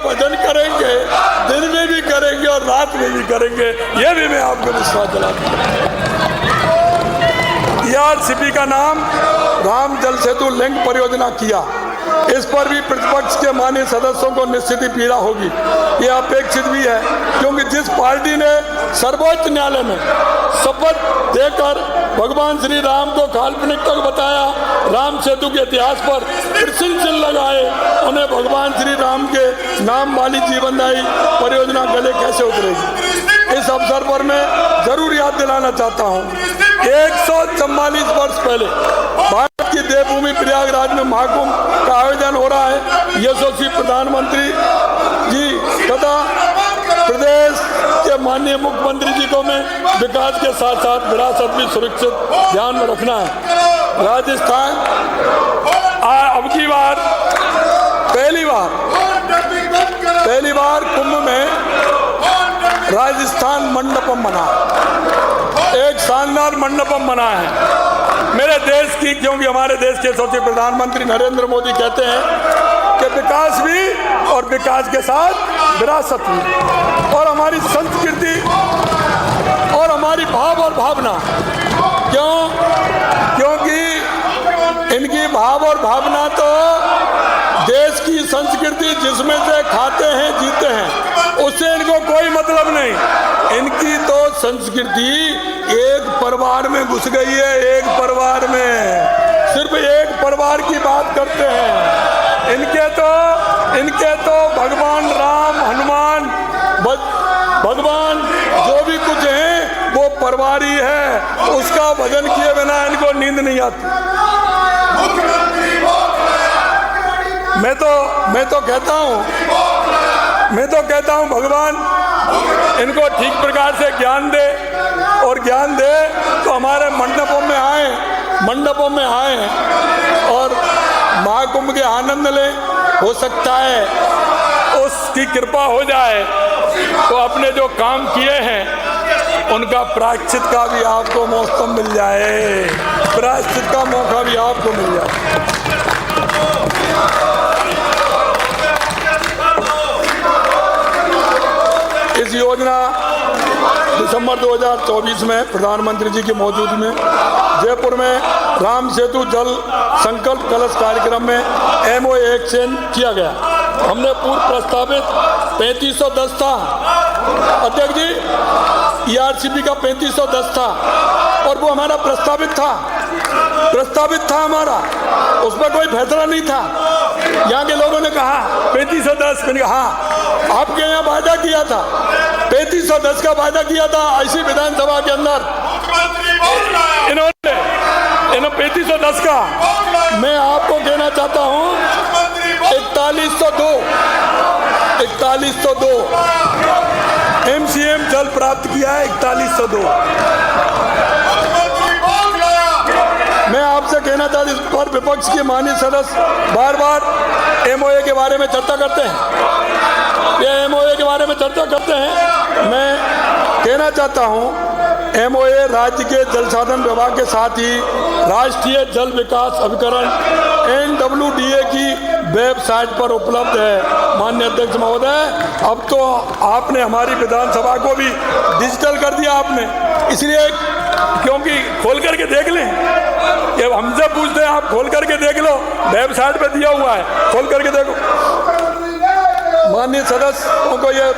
भजन करेंगे, दिन में भी करेंगे और रात में भी करेंगे, ये भी मैं आपको विश्वास दिलाता हूँ। ERCP का नाम राम जल सेतु लिंक परियोजना किया, इस पर भी प्रतिपक्ष के माननीय सदस्यों को निश्चित ही पीड़ा होगी। ये अपेक्षित भी है, क्योंकि जिस पार्टी ने सर्वोच्च न्यायालय में शपथ देकर भगवान श्री राम को काल्पनिक तक बताया, राम सेतु के इतिहास पर प्रश्न चिन्ह लगाए, उन्हें भगवान श्री राम के नाम वाली जीवनदायी परियोजना गले कैसे उतरेगी। इस अवसर पर मैं जरूर याद दिलाना चाहता हूँ, 144 वर्ष पहले भारत की देवभूमि प्रयागराज में महाकुंभ का आयोजन हो रहा है। यशस्वी प्रधानमंत्री जी तथा प्रदेश के माननीय मुख्यमंत्री जी को मैं विकास के साथ साथ विरासत भी सुरक्षित ध्यान में रखना है। राजस्थान अब की बार पहली बार कुंभ में राजस्थान मंडपम बना, एक शानदार मंडपम बना है मेरे देश की, क्योंकि हमारे देश के यशस्वी प्रधानमंत्री नरेंद्र मोदी कहते हैं कि विकास भी और विकास के साथ विरासत भी, और हमारी संस्कृति और हमारी भाव और भावना, क्योंकि इनकी भाव और भावना तो देश की संस्कृति जिसमें से खाते हैं जीते हैं उससे इनको कोई मतलब नहीं। इनकी तो संस्कृति एक परिवार में घुस गई है, एक परिवार में, सिर्फ एक परिवार की बात करते हैं। इनके तो भगवान राम, हनुमान, भगवान जो भी कुछ है वो परिवार ही है, उसका भजन किए बिना इनको नींद नहीं आती। मैं तो कहता हूँ भगवान इनको ठीक प्रकार से ज्ञान दे, और ज्ञान दे तो हमारे मंडपों में आए और महाकुंभ के आनंद लें। हो सकता है उसकी कृपा हो जाए तो अपने जो काम किए हैं उनका प्रायश्चित का भी आपको मौका मिल जाए, प्रायश्चित का मौका भी आपको मिल जाए। इस योजना दिसंबर 2024 में प्रधानमंत्री जी की मौजूदगी में जयपुर में राम सेतु जल संकल्प कलश कार्यक्रम में MOA एक्सचेंज किया गया। हमने पूर्व प्रस्तावित 3510 था, अध्यक्ष जी ERCP का 3510 था, और वो हमारा प्रस्तावित था हमारा, उसमें कोई फैसला नहीं था। यहाँ के लोगों ने कहा 3510, मैंने कहा हाँ आपके यहाँ वायदा किया था, 3510 का वायदा किया था ऐसी विधानसभा के अंदर, इन्होंने 3510 का, मैं आपको कहना चाहता हूँ 4102 MCM जल प्राप्त किया है, 4102। मैं आपसे कहना चाहता हूँ, इस पर विपक्ष के माननीय सदस्य बार बार MOA के बारे में चर्चा करते हैं, ये MOA के बारे में चर्चा करते हैं। मैं कहना चाहता हूँ MOA राज्य के जल साधन विभाग के साथ ही राष्ट्रीय जल विकास अभिकरण NWDA की वेबसाइट पर उपलब्ध है। माननीय अध्यक्ष महोदय, अब तो आपने हमारी विधानसभा को भी डिजिटल कर दिया आपने, इसलिए क्योंकि खोल करके देख लें, ये हमसे पूछते हैं आप खोल करके देख लो, वेबसाइट पे दिया हुआ है, खोल करके देखो। माननीय सदस्यों को ये